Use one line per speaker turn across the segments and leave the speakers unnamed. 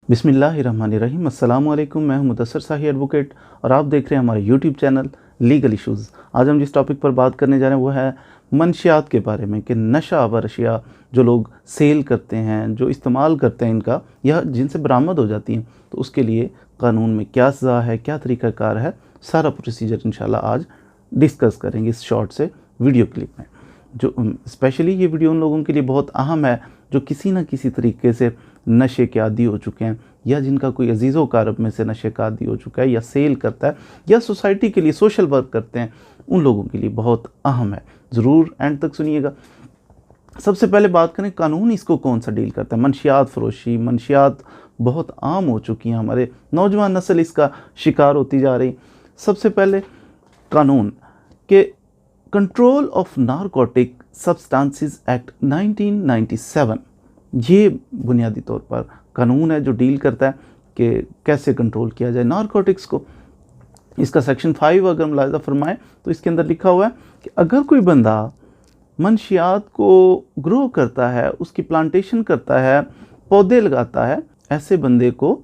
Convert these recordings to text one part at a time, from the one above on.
बिस्मिल्लाहिर्रहमानिर्रहीम। अस्सलामुअलैकुम। मैं हूं मुदस्सर शाही एडवोकेट और आप देख रहे हैं हमारे यूट्यूब चैनल लीगल इश्यूज़। आज हम जिस टॉपिक पर बात करने जा रहे हैं वो है मंशियात के बारे में कि नशा आवर अशिया जो लोग सेल करते हैं, जो इस्तेमाल करते हैं इनका, या जिनसे बरामद हो जाती हैं, तो उसके लिए कानून में क्या सज़ा है, क्या तरीक़ाकार है, सारा प्रोसीजर इंशाल्लाह आज डिस्कस करेंगे इस शॉर्ट से वीडियो क्लिप में। जो स्पेशली ये वीडियो उन लोगों के लिए बहुत अहम है जो किसी न किसी तरीके से नशे के आदी हो चुके हैं, या जिनका कोई अजीज़ो कारब में से नशे का आदी हो चुका है, या सेल करता है, या सोसाइटी के लिए सोशल वर्क करते हैं, उन लोगों के लिए बहुत अहम है। ज़रूर एंड तक सुनिएगा। सबसे पहले बात करें कानून इसको कौन सा डील करता है। मंशियात फ़रोशी, मंशियात बहुत आम हो चुकी हैं, हमारे नौजवान नस्ल इसका शिकार होती जा रही। सबसे पहले कानून के control of narcotic substances act 1997, ये बुनियादी तौर पर कानून है जो डील करता है कि कैसे कंट्रोल किया जाए नारकोटिक्स को। इसका सेक्शन 5 अगर मुलाहिज़ा फरमाएं तो इसके अंदर लिखा हुआ है कि अगर कोई बंदा मंशियात को ग्रो करता है, उसकी प्लांटेशन करता है, पौधे लगाता है, ऐसे बंदे को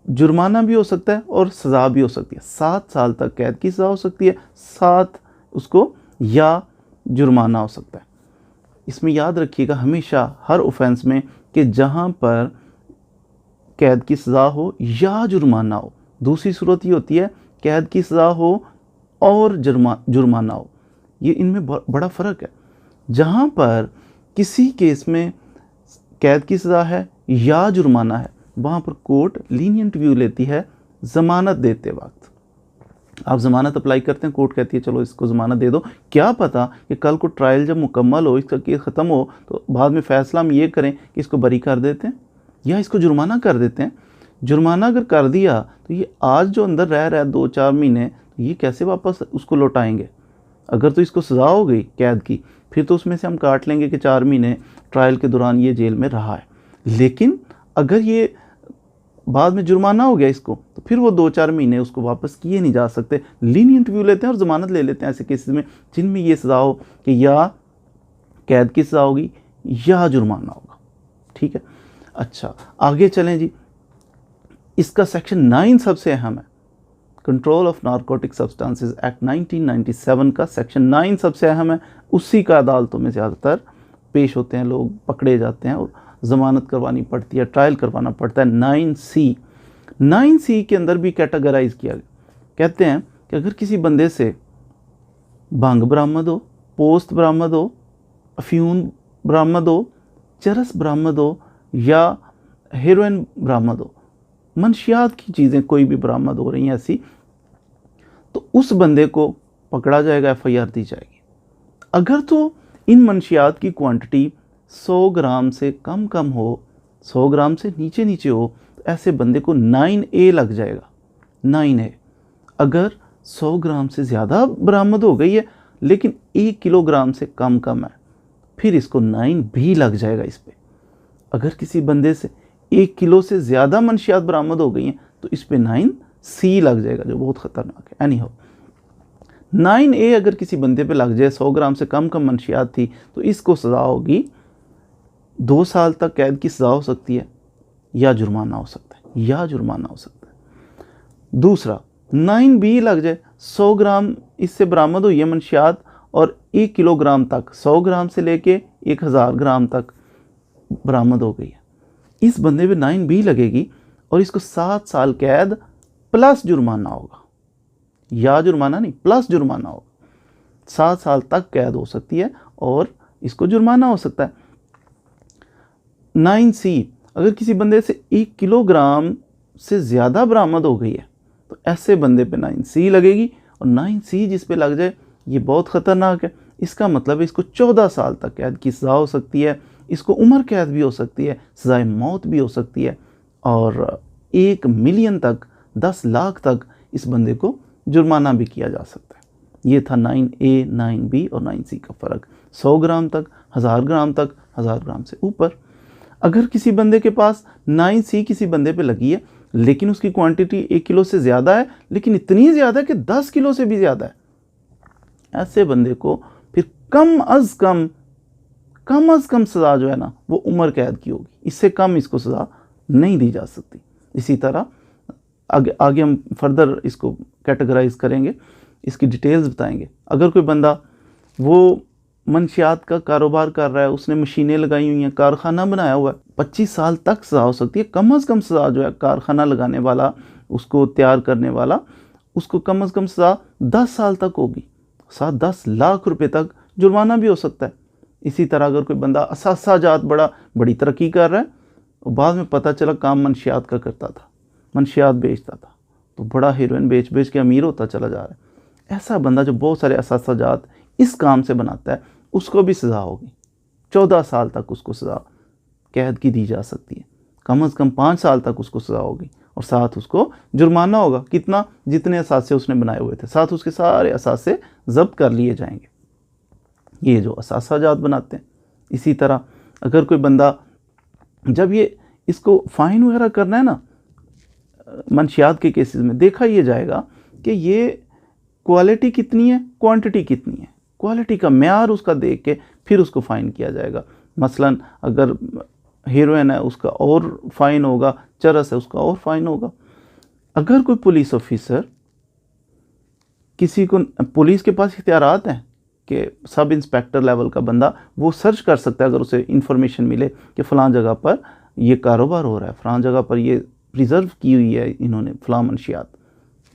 जुर्माना भी हो सकता है और सज़ा भी हो सकती है। 7 साल तक कैद की सज़ा हो सकती है, 7 उसको या जुर्माना हो सकता है। इसमें याद रखिएगा हमेशा हर ऑफेंस में कि जहाँ पर कैद की सज़ा हो या जुर्माना हो, दूसरी सूरत ये होती है कैद की सज़ा हो और जुर्माना हो। ये इनमें बड़ा फ़र्क है। जहाँ पर किसी केस में कैद की सज़ा है या जुर्माना है, वहाँ पर कोर्ट लीनियंट व्यू लेती है ज़मानत देते वक्त। आप ज़मानत अप्लाई करते हैं, कोर्ट कहती है चलो इसको ज़मानत दे दो। क्या पता कि कल को ट्रायल जब मुकम्मल हो, इसका केस ख़त्म हो, तो बाद में फ़ैसला हम ये करें कि इसको बरी कर देते हैं या इसको जुर्माना कर देते हैं। जुर्माना अगर कर दिया तो ये आज जो अंदर रह रहा है 2-4 महीने, तो ये कैसे वापस उसको लौटाएंगे। अगर तो इसको सज़ा हो गई कैद की, फिर तो उसमें से हम काट लेंगे कि 4 महीने ट्रायल के दौरान ये जेल में रहा है। लेकिन अगर ये बाद में जुर्माना हो गया इसको, तो फिर वो 2-4 महीने उसको वापस किए नहीं जा सकते। लीनियंट व्यू लेते हैं और ज़मानत ले लेते हैं ऐसे केसेस में जिनमें ये सज़ा हो कि या कैद की सज़ा होगी या जुर्माना होगा। ठीक है, अच्छा आगे चलें जी। इसका सेक्शन 9 सबसे अहम है। Control of narcotic substances act 1997 का सेक्शन 9 सबसे अहम है। उसी का अदालतों में ज़्यादातर पेश होते हैं, लोग पकड़े जाते हैं और ज़मानत करवानी पड़ती है, ट्रायल करवाना पड़ता है। 9C के अंदर भी कैटेगराइज किया गया। कहते हैं कि अगर किसी बंदे से भांग बरामद हो, पोस्त बरामद हो, अफ्यून बरामद हो, चरस बरामद हो या हेरोइन बरामद हो, मंशियात की चीज़ें कोई भी बरामद हो रही हैं ऐसी, तो उस बंदे को पकड़ा जाएगा, FIR दी जाएगी। अगर तो इन मंशियात की क्वांटिटी 100 ग्राम से कम हो, 100 ग्राम से नीचे हो, तो ऐसे बंदे को 9A लग जाएगा। 9A। अगर 100 ग्राम से ज़्यादा बरामद हो गई है लेकिन 1 किलोग्राम से कम है, फिर इसको 9B लग जाएगा इस पर। अगर किसी बंदे से 1 किलो से ज़्यादा मंशियात बरामद हो गई हैं तो इस पर 9C लग जाएगा, जो बहुत ख़तरनाक है। एनी हाउ 9A अगर किसी बंदे पे लग जाए, 100 ग्राम से कम मंशियात थी, तो इसको सज़ा होगी 2 साल तक कैद की सज़ा हो सकती है या जुर्माना हो सकता है, दूसरा 9B लग जाए, 100 ग्राम इससे बरामद हुई है मंशियात और 1 किलोग्राम तक, 100 ग्राम से लेके 1000 ग्राम तक बरामद हो गई है, इस बंदे पे 9B लगेगी और इसको 7 साल कैद प्लस जुर्माना होगा, या जुर्माना नहीं प्लस जुर्माना होगा। 7 साल तक कैद हो सकती है और इसको जुर्माना हो सकता है। 9C अगर किसी बंदे से 1 किलोग्राम से ज़्यादा बरामद हो गई है तो ऐसे बंदे पे 9C लगेगी, और 9C जिस पे लग जाए ये बहुत ख़तरनाक है। इसका मतलब है इसको 14 साल तक कैद की सज़ा हो सकती है, इसको उम्र कैद भी हो सकती है, सज़ाए मौत भी हो सकती है, और 1 मिलियन तक, 10 लाख तक इस बंदे को जुर्माना भी किया जा सकता है। ये था 9A, 9B और 9C का फ़र्क। 100 ग्राम तक, 1000 ग्राम तक, 1000 ग्राम से ऊपर। अगर किसी बंदे के पास 9C किसी बंदे पे लगी है लेकिन उसकी क्वांटिटी 1 किलो से ज़्यादा है, लेकिन इतनी ज़्यादा है कि 10 किलो से भी ज़्यादा है, ऐसे बंदे को फिर कम अज़ कम सज़ा जो है ना वो उम्र कैद की होगी। इससे कम इसको सज़ा नहीं दी जा सकती। इसी तरह आगे आगे हम फर्दर इसको कैटेगराइज करेंगे, इसकी डिटेल्स बताएंगे। अगर कोई बंदा वो मंशियात का कारोबार कर रहा है, उसने मशीनें लगाई हुई हैं, कारखाना बनाया हुआ है, 25 साल तक सज़ा हो सकती है। कम से कम सज़ा जो है कारखाना लगाने वाला, उसको तैयार करने वाला, उसको कम से कम सज़ा 10 साल तक होगी। 7-10 लाख रुपए तक जुर्माना भी हो सकता है। इसी तरह अगर कोई बंदा असासा जात बड़ी तरक्की कर रहा है और बाद में पता चला काम मंशियात का करता था, मंशियात बेचता था, तो बड़ा हीरोइन बेच बेच के अमीर होता चला जा रहा है। ऐसा बंदा जो बहुत सारे असासा जात इस काम से बनाता है, उसको भी सज़ा होगी। 14 साल तक उसको सज़ा कैद की दी जा सकती है। कम से कम 5 साल तक उसको सज़ा होगी और साथ उसको जुर्माना होगा। कितना? जितने असासे उसने बनाए हुए थे, साथ उसके सारे असासे जब्त कर लिए जाएंगे, ये जो असासा जात बनाते हैं। इसी तरह अगर कोई बंदा, जब ये इसको फ़ाइन वगैरह करना है ना, मंशियात के केसेस में देखा ये जाएगा कि ये क्वालिटी कितनी है, क्वांटिटी कितनी है। क्वालिटी का म्यार उसका देख के फिर उसको फ़ाइन किया जाएगा। मसलन अगर हीरोइन है उसका और फ़ाइन होगा, चरस है उसका और फ़ाइन होगा। अगर कोई पुलिस ऑफिसर किसी को, पुलिस के पास इख्तियारात हैं कि सब इंस्पेक्टर लेवल का बंदा वो सर्च कर सकता है, अगर उसे इंफॉर्मेशन मिले कि फ़लाँ जगह पर ये कारोबार हो रहा है, फ़लाँ जगह पर ये प्रिजर्व की हुई है इन्होंने फ़लाँ मंशियात,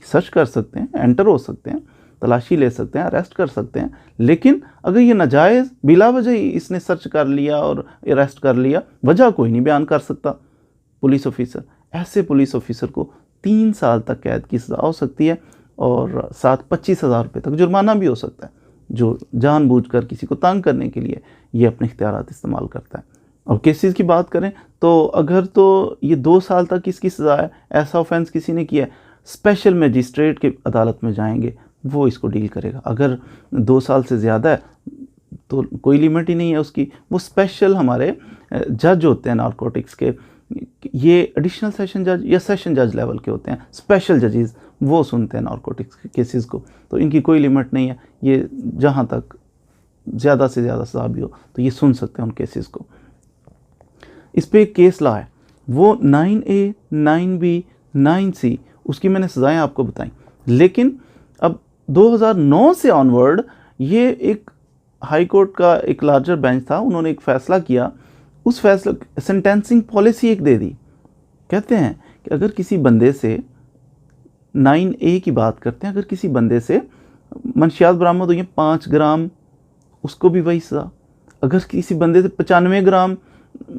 सर्च कर सकते हैं, एंटर हो सकते हैं, तलाशी ले सकते हैं, अरेस्ट कर सकते हैं। लेकिन अगर ये नाजायज़ बिला वजह ही इसने सर्च कर लिया और अरेस्ट कर लिया, वजह कोई नहीं बयान कर सकता पुलिस ऑफिसर, ऐसे पुलिस ऑफिसर को 3 साल तक कैद की सज़ा हो सकती है और साथ 25,000 रुपये तक जुर्माना भी हो सकता है, जो जानबूझकर किसी को तंग करने के लिए ये अपने इख्तियारात इस्तेमाल करता है। और केसेस की बात करें तो अगर तो ये 2 साल तक इसकी सज़ा है, ऐसा ऑफेंस किसी ने किया है, स्पेशल मजिस्ट्रेट की अदालत में जाएंगे, वो इसको डील करेगा। अगर 2 साल से ज़्यादा है तो कोई लिमिट ही नहीं है उसकी। वो स्पेशल हमारे जज होते हैं नारकोटिक्स के, ये एडिशनल सेशन जज या सेशन जज लेवल के होते हैं, स्पेशल जजेस, वो सुनते हैं नारकोटिक्स के केसेस को। तो इनकी कोई लिमिट नहीं है, ये जहाँ तक ज़्यादा से ज़्यादा सज़ा भी हो तो ये सुन सकते हैं उन केसेस को। इस पर एक केस ला है, वो 9A, 9B, 9C, उसकी मैंने सज़ाएँ आपको बताई। लेकिन अब 2009 से ऑनवर्ड ये एक हाई कोर्ट का एक लार्जर बेंच था, उन्होंने एक फ़ैसला किया, उस फैसले सेंटेंसिंग पॉलिसी एक दे दी। कहते हैं कि अगर किसी बंदे से 9A की बात करते हैं, अगर किसी बंदे से मंशियात बरामद हुई है 5 ग्राम, उसको भी वही सज़ा। अगर किसी बंदे से 95 ग्राम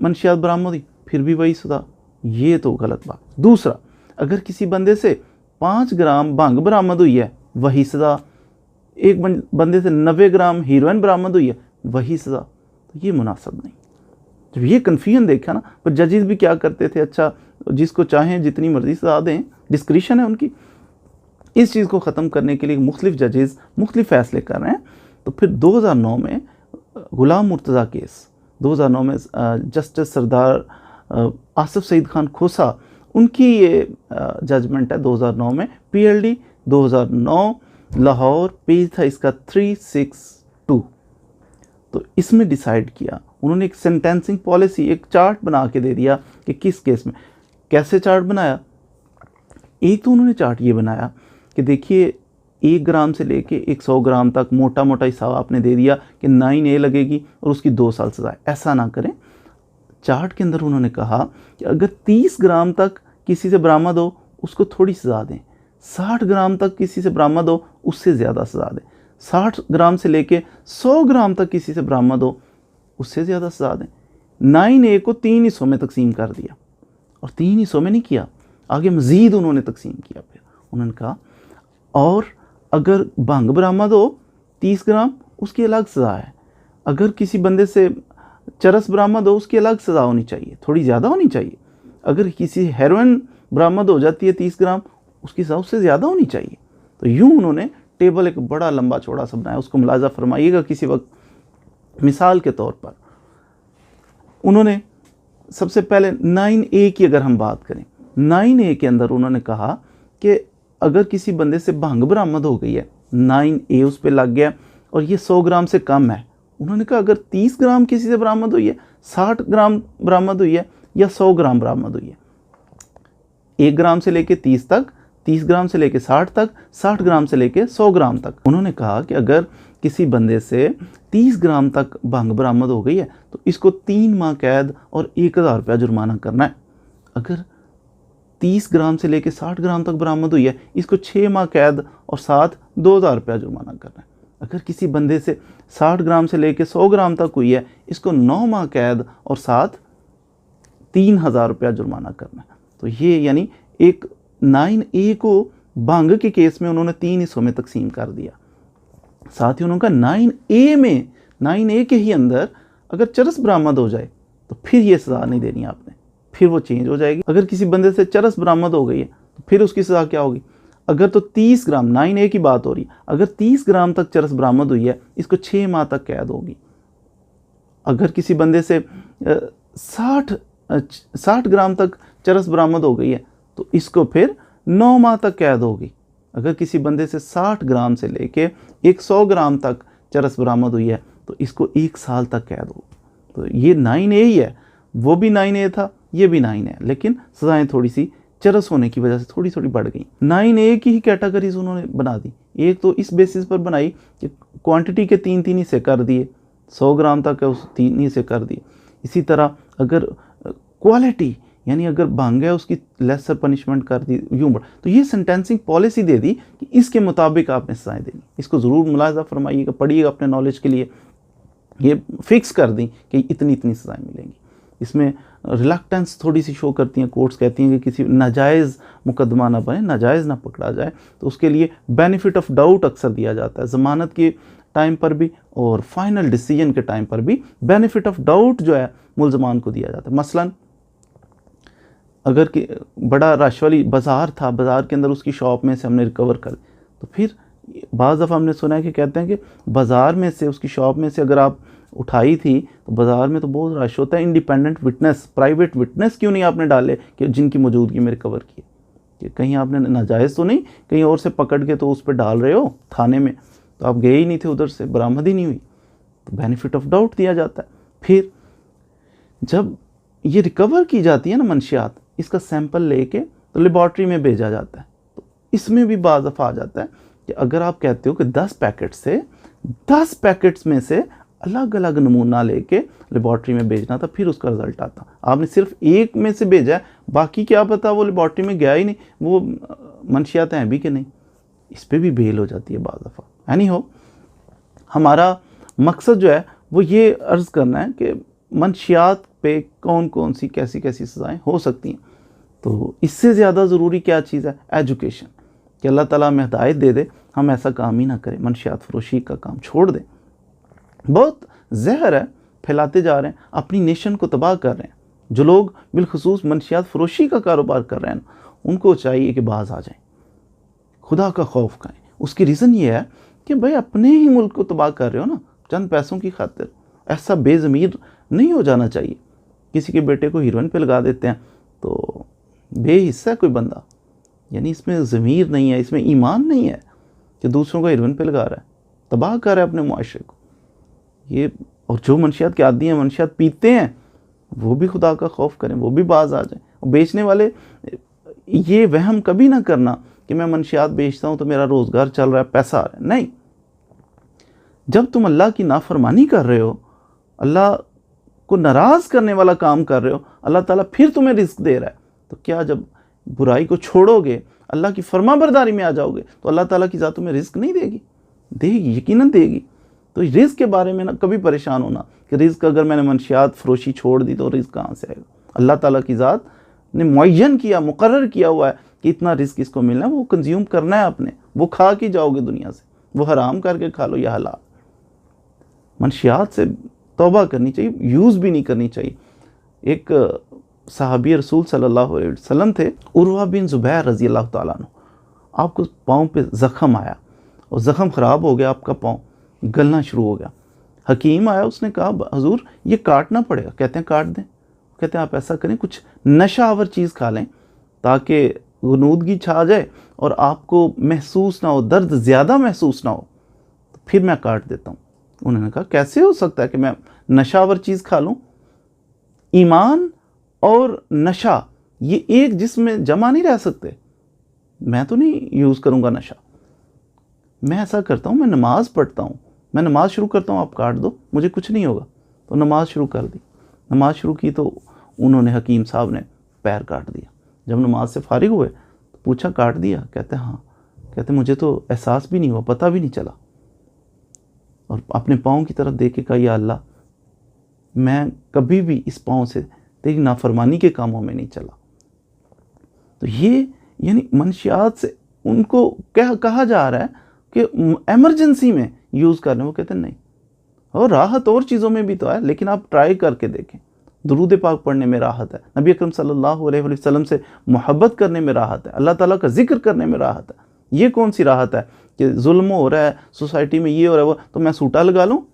मंशियात बरामद हुई, फिर भी वही सज़ा। ये तो गलत बात। दूसरा, अगर किसी बंदे से 5 ग्राम भंग बरामद हुई है, वही सज़ा। एक बंदे से 90 ग्राम हीरोइन बरामद हुई है, वही सज़ा। तो ये मुनासिब नहीं। जब ये कन्फ्यूजन देखा ना, पर जजेस भी क्या करते थे, अच्छा जिसको चाहें जितनी मर्ज़ी सज़ा दें, डिस्क्रिशन है उनकी। इस चीज़ को ख़त्म करने के लिए मुख्तलिफ जजेस मुख्तलिफ फ़ैसले कर रहे हैं। तो फिर 2009 में गुलाम मुर्तज़ा केस, 2009 में जस्टिस सरदार आसिफ सईद खान खोसा, उनकी ये जजमेंट है 2009 में, PLD 2009 लाहौर, पेज था इसका 362। तो इसमें डिसाइड किया उन्होंने, एक सेंटेंसिंग पॉलिसी, एक चार्ट बना के दे दिया कि किस केस में कैसे चार्ट बनाया। एक तो उन्होंने चार्ट ये बनाया कि देखिए 1 ग्राम से लेके 100 ग्राम तक मोटा मोटा हिसाब आपने दे दिया कि 9A लगेगी और उसकी 2 साल सज़ा। ऐसा ना करें। चार्ट के अंदर उन्होंने कहा कि अगर 30 ग्राम तक किसी से बरामद हो, उसको थोड़ी सज़ा दें। 60 ग्राम तक किसी से बरामद हो, उससे ज़्यादा सज़ा दें। 60 ग्राम से लेके 100 ग्राम तक किसी से बरामद हो, उससे ज़्यादा सज़ा दें। 9A को 3 हिस्सों में तकसीम कर दिया, और 3 हिस्सों में नहीं किया, आगे मज़ीद उन्होंने तकसीम किया। फिर उन्होंने कहा और अगर भंग बरामद हो 30 ग्राम, उसकी अलग सज़ा है। अगर किसी बंदे से चरस बरामद हो, उसकी अलग सज़ा होनी चाहिए, थोड़ी ज़्यादा होनी चाहिए। अगर किसी हेरोइन बरामद हो जाती है 30 ग्राम, उसकी सज़ा उससे ज़्यादा होनी चाहिए। तो यूँ उन्होंने टेबल एक बड़ा लंबा चौड़ा सा बनाया, उसको मुलाज़ा फरमाइएगा किसी वक्त। मिसाल के तौर पर उन्होंने सबसे पहले 9A की अगर हम बात करें, 9A के अंदर उन्होंने कहा कि अगर किसी बंदे से भंग बरामद हो गई है, 9A उस पर लग गया और ये 100 ग्राम से कम है। उन्होंने कहा अगर 30 ग्राम किसी से बरामद हुई है, 60 ग्राम बरामद हुई है या 100 ग्राम बरामद हुई है, 1 ग्राम से लेके 30 तक, 30 ग्राम से लेके 60 तक, 60 ग्राम से लेके 100 ग्राम तक। उन्होंने कहा कि अगर किसी बंदे से 30 ग्राम तक भंग बरामद हो गई है तो इसको 3 माह कैद और 1000 रुपया जुर्माना करना है। अगर 30 ग्राम से लेके 60 ग्राम तक बरामद हुई है, इसको 6 माह कैद और साथ 2000 रुपया जुर्माना करना है। अगर किसी बंदे से 60 ग्राम से लेके 100 ग्राम तक हुई है, इसको 9 माह कैद और साथ 3000 रुपया जुर्माना करना है। तो ये यानी एक 9A को भंग के केस में उन्होंने 3 हिस्सों में तकसीम कर दिया। साथ ही उन्होंने कहा 9A में, 9A के ही अंदर अगर चरस बरामद हो जाए तो फिर ये सज़ा नहीं देनी आपने, फिर वो चेंज हो जाएगी। अगर किसी बंदे से चरस बरामद हो गई है तो फिर उसकी सज़ा क्या होगी? अगर तो 30 ग्राम, 9A की बात हो रही है, अगर 30 ग्राम तक चरस बरामद हुई है, इसको 6 माह तक कैद होगी। अगर किसी बंदे से 60 ग्राम तक चरस बरामद हो गई है तो इसको फिर 9 माह तक कैद होगी। अगर किसी बंदे से 60 ग्राम से लेके 100 ग्राम तक चरस बरामद हुई है तो इसको 1 साल तक कैद होगी। तो ये 9A ही है, वो भी 9A था, ये भी 9A है, लेकिन सज़ाएँ थोड़ी सी चरस होने की वजह से थोड़ी थोड़ी बढ़ गई। 9A की ही कैटेगरीज उन्होंने बना दी। एक तो इस बेसिस पर बनाई कि क्वांटिटी के 3 हिस्से कर दिए, 100 ग्राम तक है उस 3 हिस्से कर दिए। इसी तरह अगर क्वालिटी यानी अगर भंग है उसकी लेसर पनिशमेंट कर दी, यूँ बढ़। तो ये सेंटेंसिंग पॉलिसी दे दी कि इसके मुताबिक आपने सज़ाएँ देनी। इसको ज़रूर मुलाज़ा फरमाइएगा, पढ़िएगा अपने नॉलेज के लिए। ये फिक्स कर दी कि इतनी इतनी सज़ाएँ मिलेंगी। इसमें रिलक्टेंस थोड़ी सी शो करती हैं, कोर्ट्स कहती हैं कि किसी नाजायज़ मुकदमा ना बने, नाजायज़ ना पकड़ा जाए, तो उसके लिए बेनिफिट ऑफ डाउट अक्सर दिया जाता है। ज़मानत के टाइम पर भी और फाइनल डिसीजन के टाइम पर भी बेनिफिट ऑफ डाउट जो है मुल्ज़मान को दिया जाता है। मसलन अगर कि बड़ा रश वाली बाज़ार था, बाज़ार के अंदर उसकी शॉप में से हमने रिकवर कर, तो फिर बाज़ दफ़ा हमने सुना है कि कहते हैं कि बाज़ार में से, उसकी शॉप में से अगर आप उठाई थी तो बाज़ार में तो बहुत रश होता है, इंडिपेंडेंट विटनेस, प्राइवेट विटनेस क्यों नहीं आपने डाले कि जिनकी मौजूदगी में रिकवर की, कि कहीं आपने नाजायज़ तो नहीं कहीं और से पकड़ के तो उस पर डाल रहे हो थाने में, तो आप गए ही नहीं थे उधर से, बरामद ही नहीं हुई, तो बेनिफिट ऑफ डाउट दिया जाता है। फिर जब ये रिकवर की जाती है ना मंशियात, इसका सैंपल लेके तो लेबॉर्ट्री में भेजा जाता है। तो इसमें भी बाज़ दफ़ा आ जाता है कि अगर आप कहते हो कि 10 पैकेट से 10 पैकेट्स में से अलग अलग नमूना लेके लेबॉर्ट्री में भेजना था, फिर उसका रिज़ल्ट आता। आपने सिर्फ एक में से भेजा है, बाकी क्या पता वो लेबॉर्ट्री में गया ही नहीं, वो मंशियात हैं भी कि नहीं, इस पर भी बेल हो जाती है बाज़ दफ़ा। यानी हो हमारा मकसद जो है वो ये अर्ज़ करना है कि मंशियात पे कौन कौन सी कैसी कैसी सज़ाएँ हो सकती हैं। तो इससे ज़्यादा ज़रूरी क्या चीज़ है? एजुकेशन, कि अल्लाह ताला हमें हिदायत दे दे, हम ऐसा काम ही ना करें, मंशियात फरोशी का काम छोड़ दें। बहुत जहर है, फैलाते जा रहे हैं, अपनी नेशन को तबाह कर रहे हैं। जो लोग बिलखुसूस मंशियात फरोशी का कारोबार कर रहे हैं उनको चाहिए कि बाज आ जाएं, खुदा का खौफ खाएं। उसकी रीज़न ये है कि भाई अपने ही मुल्क को तबाह कर रहे हो ना चंद पैसों की खातिर। ऐसा बेज़मीर नहीं हो जाना चाहिए। किसी के बेटे को हीरोइन पे लगा देते हैं तो बेहिस्सा कोई बंदा, यानी इसमें ज़मीर नहीं है, इसमें ईमान नहीं है कि दूसरों को हीरोइन पे लगा रहा है, तबाह कर रहा है अपने मुआशरे को। ये और जो मंशियात के आदी हैं, मंशियात पीते हैं, वो भी खुदा का खौफ करें, वो भी बाज आ जाएं। और बेचने वाले ये वहम कभी ना करना कि मैं मंशियात बेचता हूँ तो मेरा रोज़गार चल रहा है, पैसा आ रहा है। नहीं, जब तुम अल्लाह की नाफरमानी कर रहे हो, अल्लाह को नाराज़ करने वाला काम कर रहे हो, अल्लाह ताला फिर तुम्हें रिस्क दे रहा है, तो क्या जब बुराई को छोड़ोगे, अल्लाह की फरमाबरदारी में आ जाओगे, तो अल्लाह ताला की ज़ात तुम्हें रिस्क नहीं देगी? देगी, यकीनन देगी। तो रिस्क के बारे में ना कभी परेशान होना कि रिस्क अगर मैंने मंशियात फरोशी छोड़ दी तो रिस्क कहाँ से आएगा। अल्लाह ताला की ज़ात ने मुअय्यन किया, मुकर्रर किया हुआ है कि इतना रिस्क इसको मिलना है, वो कंज्यूम करना है आपने, वो खा के जाओगे दुनिया से, वो हराम करके खा लो या हलाल। मंशियात से तौबा करनी चाहिए, यूज़ भी नहीं करनी चाहिए। एक सहाबी रसूल सल्लल्लाहु अलैहि वसल्लम थे, उर्वा बिन ज़ुबैर रज़ी अल्लाह ताला अन्हु। आपको पाँव पे ज़ख़म आया और ज़ख़म ख़राब हो गया, आपका पाँव गलना शुरू हो गया। हकीम आया, उसने कहा हुज़ूर ये काटना पड़ेगा। कहते हैं काट दें। कहते हैं आप ऐसा करें, कुछ नशा आवर चीज़ खा लें ताकि गुनूदगी छा जाए और आपको महसूस ना हो, दर्द ज़्यादा महसूस ना हो, तो फिर मैं काट देता हूँ। उन्होंने कहा कैसे हो सकता है कि मैं नशा आवर चीज़ खा लूँ? ईमान और नशा ये एक जिस्म में जमा नहीं रह सकते। मैं तो नहीं यूज़ करूँगा नशा। मैं ऐसा करता हूँ, मैं नमाज पढ़ता हूँ, मैं नमाज शुरू करता हूँ, आप काट दो, मुझे कुछ नहीं होगा। तो नमाज शुरू कर दी, नमाज शुरू की तो उन्होंने, हकीम साहब ने पैर काट दिया। जब नमाज से फारिग हुए तो पूछा काट दिया? कहते हाँ। कहते मुझे तो एहसास भी नहीं हुआ, पता भी नहीं चला। और अपने पाँव की तरफ देख के कहा, या अल्लाह, मैं कभी भी इस पाँव से तेरी नाफरमानी के कामों में नहीं चला। तो ये यानी मंशियात से उनको क्या कहा जा रहा है कि एमरजेंसी में यूज़ करने। वो कहते हैं नहीं, और राहत और चीज़ों में भी तो है, लेकिन आप ट्राई करके देखें। दुरूद पाक पढ़ने में राहत है, नबी अकरम सल्लल्लाहु अलैहि वसल्लम से मोहब्बत करने में राहत है, अल्लाह ताला का जिक्र करने में राहत है। ये कौन सी राहत है कि जुल्म हो रहा है सोसाइटी में, ये हो रहा है वो, तो मैं सूटा लगा लूँ?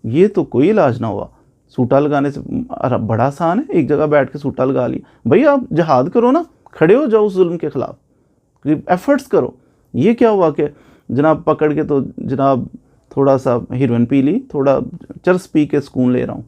ये तो कोई इलाज ना हुआ। सूटा लगाने से बड़ा आसान है, एक जगह बैठ के सूटा लगा लिया। भैया आप जहाद करो ना, खड़े हो जाओ उस जुल्म के ख़िलाफ़, एफर्ट्स करो। ये क्या हुआ कि जनाब पकड़ के तो जनाब थोड़ा सा हीरोइन पी ली, थोड़ा चरस पी के सुकून ले रहा हूँ।